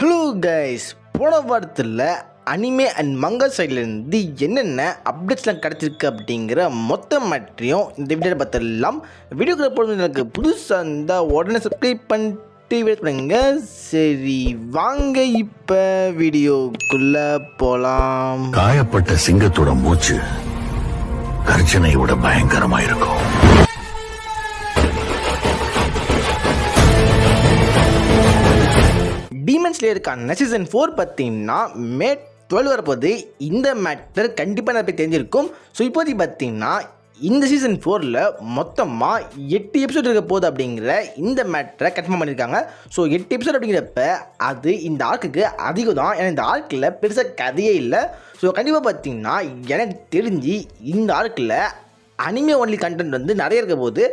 Hello guys, போன வாரத்தில் anime and மங்கா சைட்லேருந்து என்னென்ன அப்டேட்ஸ்லாம் கிடச்சிருக்கு அப்படிங்கிற மொத்த மேட்ரையும் இந்த வீடியோவில் பார்த்துடலாம். வீடியோக்குள்ள போகிறது எனக்கு புதுசாக இருந்தால் உடனே சப்ஸ்கிரைப் பண்ணிட்டு வெயிட் பண்ணுங்க. சரி வாங்க இப்போ வீடியோக்குள்ளே போகலாம். காயப்பட்ட சிங்கத்தோட மூச்சு கர்ஜனையோட பயங்கரமா இருக்கும். டீமன் ஸ்லேயருக்கான சீசன் 4 பார்த்தீங்கன்னா மே 12 வரப்போது. இந்த மேட்டர் கண்டிப்பாக நிறைய பேர் தெரிஞ்சிருக்கும். ஸோ இப்போதைக்கு பார்த்தீங்கன்னா இந்த சீசன் 4ல் மொத்தமாக 8 எபிசோட் இருக்க போகுது அப்படிங்கிற இந்த மேட்டரை கன்ஃபார்ம் பண்ணியிருக்காங்க. ஸோ 8 எபிசோட் அப்படிங்கிறப்ப அது இந்த ஆர்க்குக்கு அதிகம் தான். ஏன்னா இந்த ஆர்க்கில் பெருசாக கதையே இல்லை. ஸோ கண்டிப்பாக பார்த்தீங்கன்னா எனக்கு தெரிஞ்சு இந்த ஆர்க்கில் அனிமே ஒன்லி கண்டென்ட் வந்து நிறைய இருக்க போது.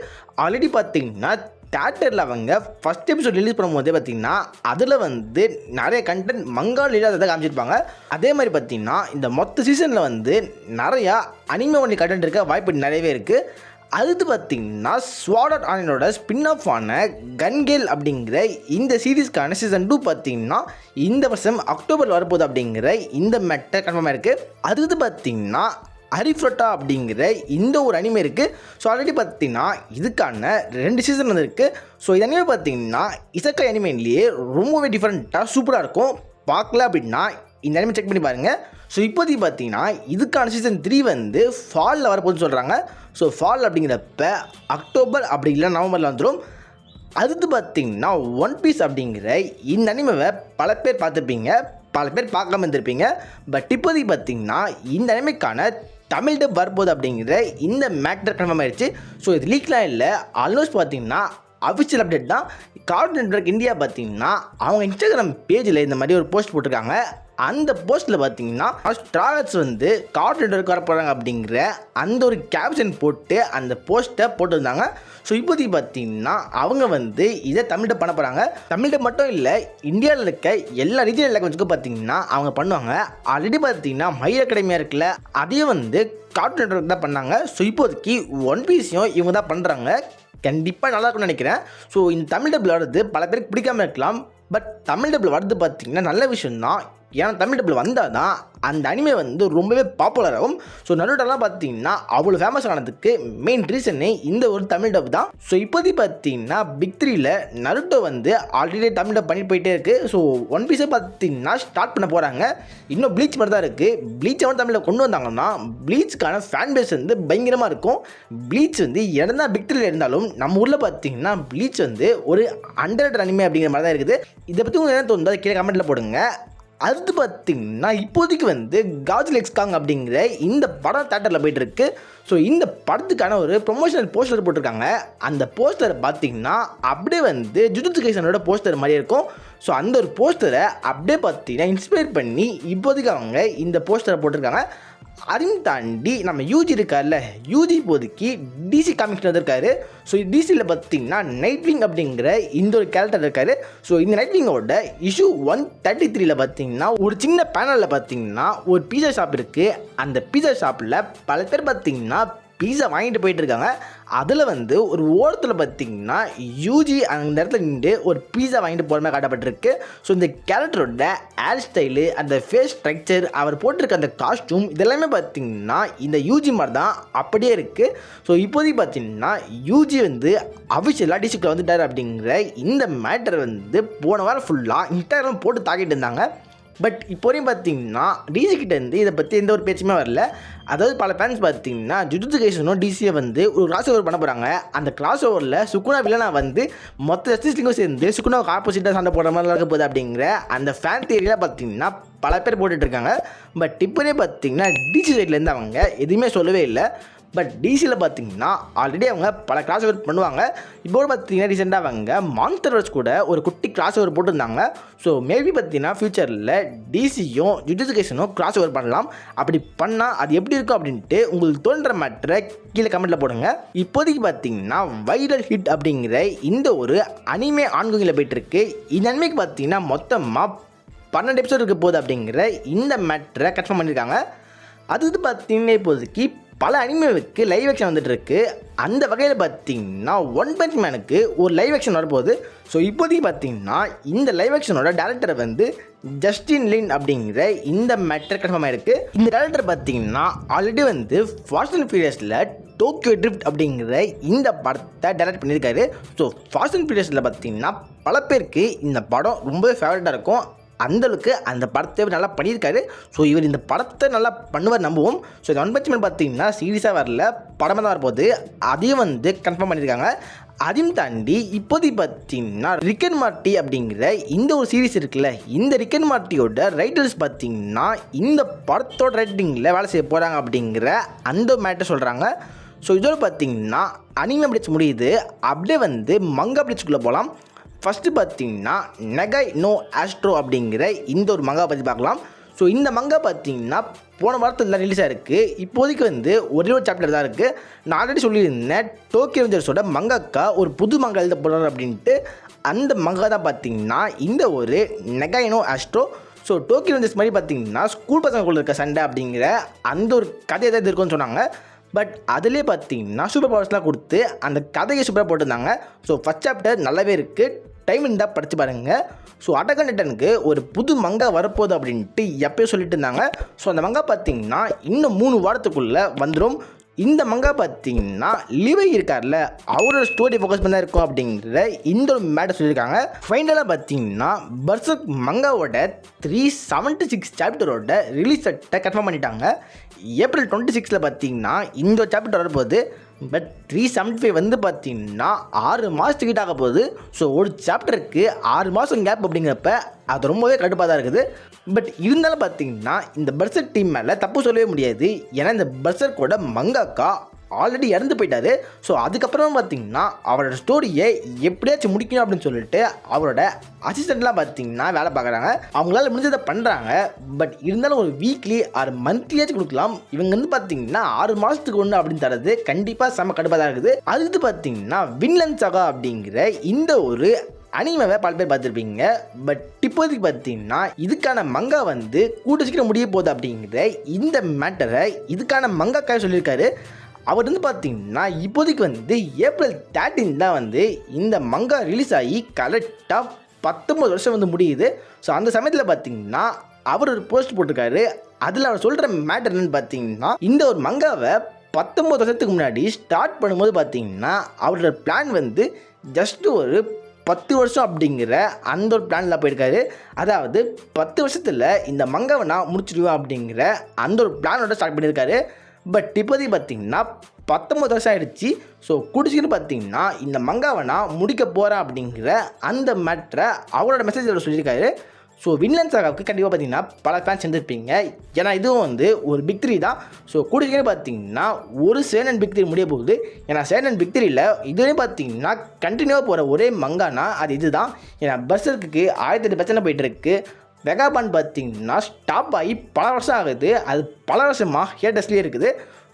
ஆல்ரெடி பார்த்தீங்கன்னா தேட்டரில் அவங்க ஃபஸ்ட் எபிசோட் ரிலீஸ் பண்ணும்போதே பார்த்தீங்கன்னா அதில் வந்து நிறைய கண்டென்ட் மங்காவில் இல்லாததை காமிச்சிருப்பாங்க. அதே மாதிரி பார்த்தீங்கன்னா இந்த மொத்த சீசனில் வந்து நிறையா அனிமே ஒன்லி கண்டென்ட் இருக்க வாய்ப்பு நிறையவே இருக்குது. அடுத்து பார்த்தீங்கன்னா ஸ்வார்ட் ஆர்ட் ஆன்லைனோட ஸ்பின் ஆஃப் ஆன கன்கேல் அப்படிங்கிற இந்த சீரீஸ்க்கான சீசன் 2 பார்த்தீங்கன்னா இந்த வருஷம் அக்டோபர் வரப்போகுது அப்படிங்கிற இந்த மேட்டர் கன்ஃபார்மாக இருக்குது. அடுத்து பார்த்தீங்கன்னா ஹரிஃப்ரோட்டா அப்படிங்கிற இந்த ஒரு அனிமே இருக்குது. ஸோ ஆல்ரெடி பார்த்தீங்கன்னா இதுக்கான 2 சீசன் வந்து இருக்குது. ஸோ இது அனிமே பார்த்தீங்கன்னா இசக்கை அனிமேலேயே ரொம்பவே டிஃப்ரெண்ட்டாக சூப்பராக இருக்கும். பார்க்கல அப்படின்னா இந்த அனிமே செக் பண்ணி பாருங்கள். ஸோ இப்போதைக்கு பார்த்தீங்கன்னா இதுக்கான சீசன் 3 வந்து ஃபாலில் வரப்போகுதுன்னு சொல்கிறாங்க. ஸோ ஃபால் அப்படிங்கிறப்ப அக்டோபர் அப்படி இல்லை நவம்பரில் வந்துடும். அடுத்து பார்த்தீங்கன்னா ஒன் பீஸ் அப்படிங்கிற இந்த அனிமேவை பல பேர் பார்த்துருப்பீங்க, பல பேர் பார்க்காம இருந்திருப்பீங்க. பட் இப்போதைக்கு பார்த்தீங்கன்னா இந்த அனிமேக்கான தமிழ் டப் வரப்போகுது அப்படிங்கிற இந்த மேட்டர் கன்ஃபார்ம் ஆயிடுச்சு. ஸோ இது லீக்லாம் இல்லை, ஆல்மோஸ்ட் பார்த்தீங்கன்னா அஃபிஷியல் அப்டேட் தான். கார்ட்டூன் நெட்வொர்க் இந்தியா பார்த்தீங்கன்னா அவங்க இன்ஸ்டாகிராம் பேஜில் இந்த மாதிரி ஒரு போஸ்ட் போட்டிருக்காங்க. அந்த போஸ்ட்டில் பார்த்தீங்கன்னா ஸ்ட்ராகட்ஸ் வந்து கார்ட்டூன் நெட்வொர்க் வர போகிறாங்க அப்படிங்கிற அந்த ஒரு கேப்ஷன் போட்டு அந்த போஸ்ட்டை போட்டிருந்தாங்க. ஸோ இப்போதைக்கு பார்த்தீங்கன்னா அவங்க வந்து இதை தமிழ்கிட்ட பண்ண போகிறாங்க. தமிழ்கிட்ட மட்டும் இல்லை, இந்தியாவில் இருக்க எல்லா ரீஜனல் லாங்குவேஜுக்கும் பார்த்தீங்கன்னா அவங்க பண்ணுவாங்க. ஆல்ரெடி பார்த்தீங்கன்னா மை அகாடமியாக இருக்குல்ல, அதையும் வந்து கார்ட்டூன் நெட்வொர்க் தான் பண்ணாங்க. ஸோ இப்போதைக்கு ஒன் பீஸையும் இவங்க தான் பண்ணுறாங்க. கண்டிப்பாக நல்லா இருக்கும்னு நினைக்கிறேன். ஸோ இந்த தமிழ் டப்பில் வர்றது பல பேருக்கு பிடிக்காமல் இருக்கலாம், பட் தமிழ் டப்பில் வர்றது பார்த்தீங்கன்னா நல்ல விஷயம்தான். ஏன்னா தமிழ் டப்பில் வந்தால் தான் அந்த அனிமே வந்து ரொம்பவே பாப்புலர் ஆகும். ஸோ நருட்டோலாம் பார்த்தீங்கன்னா அவ்வளோ ஃபேமஸ் ஆனதுக்கு மெயின் ரீசனே இந்த ஒரு தமிழ் டப் தான். ஸோ இப்போதைக்கு பார்த்தீங்கன்னா பிக் 3ல் நருட்டோ வந்து ஆல்ரெடி தமிழ் டப் பண்ணி போயிட்டே இருக்குது. ஸோ ஒன் பீஸை பார்த்தீங்கன்னா ஸ்டார்ட் பண்ண போகிறாங்க. இன்னும் ப்ளீச் மாதிரி தான் இருக்குது. ப்ளீச் அவன் தமிழில் கொண்டு வந்தாங்கன்னா ப்ளீச்சுக்கான ஃபேன் பேஸ் வந்து பயங்கரமாக இருக்கும். ப்ளீச் வந்து என்ன பிக் 3ல் இருந்தாலும் நம்ம ஊரில் பார்த்தீங்கன்னா ப்ளீச் வந்து ஒரு அண்டர் அனிமே அப்படிங்கிற மாதிரி தான் இருக்குது. இதை பற்றி உங்களுக்கு என்ன தோணுதோ கீழே கமெண்ட்டில் போடுங்க. அடுத்து பார்த்தீங்கன்னா இப்போதைக்கு வந்து காஜில் எக்ஸ் காங் அப்படிங்கிற இந்த படம் தேட்டரில் போயிட்டுருக்கு. ஸோ இந்த படத்துக்கான ஒரு ப்ரொமோஷனல் போஸ்டர் போட்டிருக்காங்க. அந்த போஸ்டரை பார்த்தீங்கன்னா அப்படியே வந்து ஜுஜுட்சு கைசனோட போஸ்டர் மாதிரி இருக்கும். ஸோ அந்த ஒரு போஸ்டரை அப்படியே பார்த்தீங்கன்னா இன்ஸ்பயர் பண்ணி இப்போதைக்கு அவங்க இந்த போஸ்டரை போட்டிருக்காங்க. அதையும் தாண்டி நம்ம யூஜி இருக்கார்ல, யூஜி இப்போதைக்கு டிசி காமிக்ஸ் வந்திருக்காரு. ஸோ டிசியில் பார்த்தீங்கன்னா நைட்விங் அப்படிங்கிற இந்த ஒரு கேரக்டர் இருக்கார். ஸோ இந்த நைட்விங்கோட இஷ்யூ 133ல் பார்த்தீங்கன்னா ஒரு சின்ன பேனலில் பார்த்தீங்கன்னா ஒரு பீஸா ஷாப் இருக்குது. அந்த பீஸா ஷாப்பில் பல பேர் பார்த்தீங்கன்னா பீஸா வாங்கிட்டு போயிட்டு இருக்காங்க. அதில் வந்து ஒரு ஓரத்தில் பார்த்தீங்கன்னா யூஜி அந்த இடத்துல நின்று ஒரு பீஸா வாங்கிட்டு போகிற மாதிரி காட்டப்பட்டிருக்கு. ஸோ இந்த கேரக்டரோட ஹேர் ஸ்டைலு, அந்த ஃபேஸ் ஸ்ட்ரக்சர், அவர் போட்டிருக்க அந்த காஸ்ட்யூம் இதெல்லாமே பார்த்தீங்கன்னா இந்த யூஜி மாதிரி தான் அப்படியே இருக்குது. ஸோ இப்போதைக்கு பார்த்தீங்கன்னா யூஜி வந்து அஃபிஷியலாக டிஸ்ட்ரிக்டில் வந்துட்டார் அப்படிங்கிற இந்த மேட்டர் வந்து போன வாரம் ஃபுல்லாக இன்ஸ்டாகிராம் போட்டு தாக்கிட்டு இருந்தாங்க. பட் இப்போ வரையும் பார்த்தீங்கன்னா டிசி கிட்டேருந்து இதை பற்றி எந்த ஒரு பேச்சுமே வரல. அதாவது பல ஃபேன்ஸ் பார்த்தீங்கன்னா ஜுஜுட்சு கைசனும் டிசியை வந்து ஒரு கிராஸ் ஓவர் பண்ண போகிறாங்க. அந்த கிராஸ் ஓவரில் சுகுனா வில்லனா வந்து மொத்த ஜஸ்டிஸ் லீக்கும் சேர்ந்து சுகுனாவுக்கு ஆப்போசிட்டாக சண்டை போடுற மாதிரி இருக்க போகுது அப்படிங்கிற அந்த ஃபேன் தியரியில் பார்த்தீங்கன்னா பல பேர் போட்டுட்ருக்காங்க. பட் இப்போதே பார்த்தீங்கன்னா டிசி சைட்லேருந்து அவங்க எதுவுமே சொல்லவே இல்லை. பட் டிசியில் பார்த்தீங்கன்னா ஆல்ரெடி அவங்க பல கிராஸ் ஓவர் பண்ணுவாங்க. இப்போ பார்த்தீங்கன்னா ரீசெண்டாக அவங்க மான்ஸ்டர்ஸ் கூட ஒரு குட்டி கிராஸ் ஓவர் போட்டிருந்தாங்க. ஸோ மேபி பார்த்தீங்கன்னா ஃப்யூச்சரில் டிசியும் ஜுஜுட்சு கைசனும் கிராஸ் ஓவர் பண்ணலாம். அப்படி பண்ணால் அது எப்படி இருக்கும் அப்படின்ட்டு உங்களுக்கு தோன்ற மேட்டரை கீழே கமெண்ட்டில் போடுங்க. இப்போதைக்கு பார்த்தீங்கன்னா வைரல் ஹிட் அப்படிங்கிற இந்த ஒரு அனிமே ஆன்கோயிங்கில் போயிட்டுருக்கு. இந்த அனிமேக்கு பார்த்தீங்கன்னா மொத்தமாக 12 எபிசோட் இருக்க போகுது அப்படிங்கிற இந்த மேட்டரை கன்ஃபார்ம் பண்ணியிருக்காங்க. அது பார்த்தீங்கன்னா இப்போதைக்கு பல அனிமேவுக்கு லைவ் ஆக்ஷன் வந்துட்டு இருக்கு. அந்த வகையில் பார்த்தீங்கன்னா ஒன் பஞ்ச் மேனுக்கு ஒரு லைவ் ஆக்ஷன் வரப்போகுது. ஸோ இப்போதைக்கு பார்த்தீங்கன்னா இந்த லைவ் ஆக்ஷனோட டேரக்டர் வந்து ஜஸ்டின் லின் அப்படிங்கிற இந்த மேட்டர் கன்ஃபார்ம் ஆயிருக்கு. இந்த டேரக்டர் பார்த்தீங்கன்னா ஆல்ரெடி வந்து ஃபாஸ்ட் அண்ட் ஃபியூரியஸில் டோக்கியோ ட்ரிஃப்ட் அப்படிங்கிற இந்த படத்தை டைரக்ட் பண்ணியிருக்காரு. ஸோ ஃபாஸ்ட் அண்ட் ஃபியூரியஸில் பார்த்தீங்கன்னா பல பேருக்கு இந்த படம் ரொம்பவே ஃபேவரட்டாக இருக்கும். அந்தளவுக்கு அந்த படத்தை நல்லா பண்ணியிருக்காரு. ஸோ இவர் இந்த படத்தை நல்லா பண்ணுவார் நம்புவோம். ஸோ இந்த ஒன் பஞ்ச் மேன் பார்த்தீங்கன்னா சீரியஸாக வரல, படமாக தான் வரப்போகுது. அதையும் வந்து கன்ஃபார்ம் பண்ணியிருக்காங்க. அதையும் தாண்டி இப்போதைக்கு பார்த்தீங்கன்னா ரிக் அண்ட் மார்ட்டி அப்படிங்கிற இந்த ஒரு சீரிஸ் இருக்குல்ல, இந்த ரிக் அண்ட் மார்ட்டியோட ரைட்டர்ஸ் பார்த்தீங்கன்னா இந்த படத்தோட ரைட்டிங்கில் வேலை செய்ய போகிறாங்க அப்படிங்கிற அந்த மேட்டர் சொல்கிறாங்க. ஸோ இதோட பார்த்தீங்கன்னா அனிமே அப்டேட்ஸ் முடியுது. அப்படியே வந்து மங்கா அப்டேட்ஸ்குள்ளே போகலாம். ஃபஸ்ட்டு பார்த்தீங்கன்னா நெகாய் நோ ஆஸ்ட்ரோ அப்படிங்கிற இந்த ஒரு மங்கா பற்றி பார்க்கலாம். ஸோ இந்த மங்கா பார்த்தீங்கன்னா போன வாரத்தில் ரிலீஸ் ஆகிருக்கு. இப்போதைக்கு வந்து ஒரே ஒரு சாப்டர் தான் இருக்குது. நான் ஆல்ரெடி சொல்லியிருந்தேன் டோக்கியோ ரெவெஞ்சர்ஸோட மங்காக்கா ஒரு புது மங்கா எழுத போகிறார் அப்படின்ட்டு. அந்த மங்கா தான் பார்த்தீங்கன்னா இந்த ஒரு நெகாய் நோ ஆஸ்ட்ரோ. ஸோ டோக்கியோ ரெவெஞ்சர்ஸ் மாதிரி பார்த்தீங்கன்னா ஸ்கூல் பசங்களுக்குள்ள இருக்க சண்டை அப்படிங்கிற அந்த ஒரு கதை எதாவது இருக்குன்னு சொன்னாங்க. பட் அதிலே பார்த்தீங்கன்னா சூப்பர் பவர்ஸ்லாம் கொடுத்து அந்த கதையை சூப்பராக போட்டிருந்தாங்க. ஸோ ஃபஸ்ட் சாப்டர் நல்லாவே இருக்குது, டைம் இருந்தால் படித்து பாருங்கள். ஸோ அட்டாக் ஆன் டைட்டனுக்கு ஒரு புது மங்கா வரப்போகுது அப்படின்ட்டு எப்போயும் சொல்லிட்டு இருந்தாங்க. ஸோ அந்த மங்கா பார்த்தீங்கன்னா இன்னும் 3 வாரத்துக்குள்ளே வந்துடும். இந்த மங்கா பார்த்தீங்கன்னா லிவை இருக்கார்ல, அவரோட ஸ்டோரி ஃபோக்கஸ் பண்ணி தான் இருக்கும் அப்படிங்கிற இந்த ஒரு மேட்டர் சொல்லியிருக்காங்க. ஃபைனலாக பார்த்தீங்கன்னா பர்சர்க் மங்காவோட 376 சாப்டரோட ரிலீஸ் டேட்டை கன்ஃபார்ம் பண்ணிட்டாங்க. ஏப்ரல் 26 பார்த்தீங்கன்னா இந்த சாப்டர் வரப்போகுது. பட் 375 வந்து பார்த்தீங்கன்னா 6 மாதத்துக்கிட்ட ஆக போகுது. ஸோ ஒரு சாப்டருக்கு 6 மாதம் கேப் அப்படிங்கிறப்ப அது ரொம்பவே கடுப்பாக தான் இருக்குது. பட் இருந்தாலும் பார்த்தீங்கன்னா இந்த பர்சர்க் டீம் மேலே தப்பு சொல்லவே முடியாது. ஏன்னா இந்த பர்சர்க்கோட மங்காக்கா ஆல்ரெடி இறந்து போயிட்டாரு. ஸோ அதுக்கப்புறமா பார்த்தீங்கன்னா அவரோட ஸ்டோரியை எப்படியாச்சும் முடிக்கணும் அப்படின்னு சொல்லிட்டு அவரோட அசிஸ்டண்ட்லாம் பார்த்தீங்கன்னா வேலை பார்க்குறாங்க. அவங்களால முடிஞ்சதை பண்ணுறாங்க. பட் இருந்தாலும் ஒரு வீக்லி ஆர் மந்த்லியாச்சும் கொடுக்கலாம். இவங்க வந்து பார்த்தீங்கன்னா 6 மாதத்துக்கு ஒன்று அப்படின்னு தரது கண்டிப்பாக செம்ம கடுப்பாக தான் இருக்குது. அடுத்து பார்த்தீங்கன்னா வின்லன் சகா அப்படிங்கிற இந்த ஒரு அனிமேவை பல பேர் பார்த்துருப்பீங்க. பட் இப்போதைக்கு பார்த்தீங்கன்னா இதுக்கான மங்கா வந்து கூட்ட சீக்கிரம் முடிய போகுது அப்படிங்கிற இந்த மேட்டரை இதுக்கான மங்காக்காக சொல்லியிருக்காரு. அவர் வந்து பார்த்தீங்கன்னா இப்போதைக்கு வந்து ஏப்ரல் 13 தான் வந்து இந்த மங்கா ரிலீஸ் ஆகி கரெக்டாக 19 வருஷம் வந்து முடியுது. ஸோ அந்த சமயத்தில் பார்த்தீங்கன்னா அவர் ஒரு போஸ்ட் போட்டிருக்காரு. அதில் அவர் சொல்கிற மேட்டர் என்னன்னு பார்த்தீங்கன்னா இந்த ஒரு மங்காவை 19 வருஷத்துக்கு முன்னாடி ஸ்டார்ட் பண்ணும்போது பார்த்தீங்கன்னா அவரோட பிளான் வந்து ஜஸ்ட் ஒரு 10 வருஷம் அப்படிங்கிற அந்த ஒரு பிளானில் போயிருக்காரு. அதாவது 10 வருஷத்தில் இந்த மங்காவை நான் முடிச்சிடுவேன் அப்படிங்கிற அந்த ஒரு பிளானோட ஸ்டார்ட் பண்ணியிருக்காரு. பட் இப்போதைக்கு பார்த்தீங்கன்னா 19 வருஷம் ஆகிடுச்சு. ஸோ குடிச்சிக்கின்னு பார்த்தீங்கன்னா இந்த மங்காவை நான் முடிக்க போகிறேன் அப்படிங்கிற அந்த மேட்டரை அவரோட மெசேஜில் சொல்லியிருக்காரு. ஸோ வின்லன் சாகாவுக்கு கண்டிப்பாக பார்த்தீங்கன்னா பல ஃபேன்ஸ் இருந்திருப்பீங்க. ஏன்னா இதுவும் வந்து ஒரு பிக் 3 தான். ஸோ குடிச்சிக்கின்னு பார்த்தீங்கன்னா ஒரு சேனன் பிக் 3 முடிய போகுது. ஏன்னா சேனன் பிக் 3ல் இதுவரையும் பார்த்தீங்கன்னா கண்டினியூவாக போகிற ஒரே மங்கானா அது இது தான். ஏன்னா பர்சர்க்கு 1008 பிரச்சனை போயிட்டுருக்கு. வெகாபான் பார்த்தீங்கன்னா ஸ்டாப் ஆகி பல வருஷம் ஆகுது. அது பல வருஷமாக ஹேட்டஸ்லேயே இருக்குது.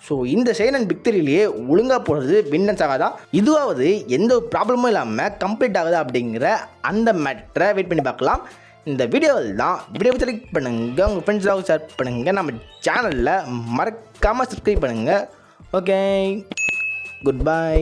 ஸோ இந்த சைனன் பிக் 3லேயே ஒழுங்காக போகிறது வின்லன் சாகா தான். இதுவாவது எந்த ஒரு ப்ராப்ளமும் இல்லாமல் கம்ப்ளீட் ஆகுது அப்படிங்கிற அந்த மேட்டரை வெயிட் பண்ணி பார்க்கலாம். இந்த வீடியோவில் தான் வீடியோ செலக்ட் பண்ணுங்கள், உங்கள் ஃப்ரெண்ட்ஸாக ஷேர் பண்ணுங்கள், நம்ம சேனலில் மறக்காமல் சப்ஸ்கிரைப் பண்ணுங்கள். Okay, good bye.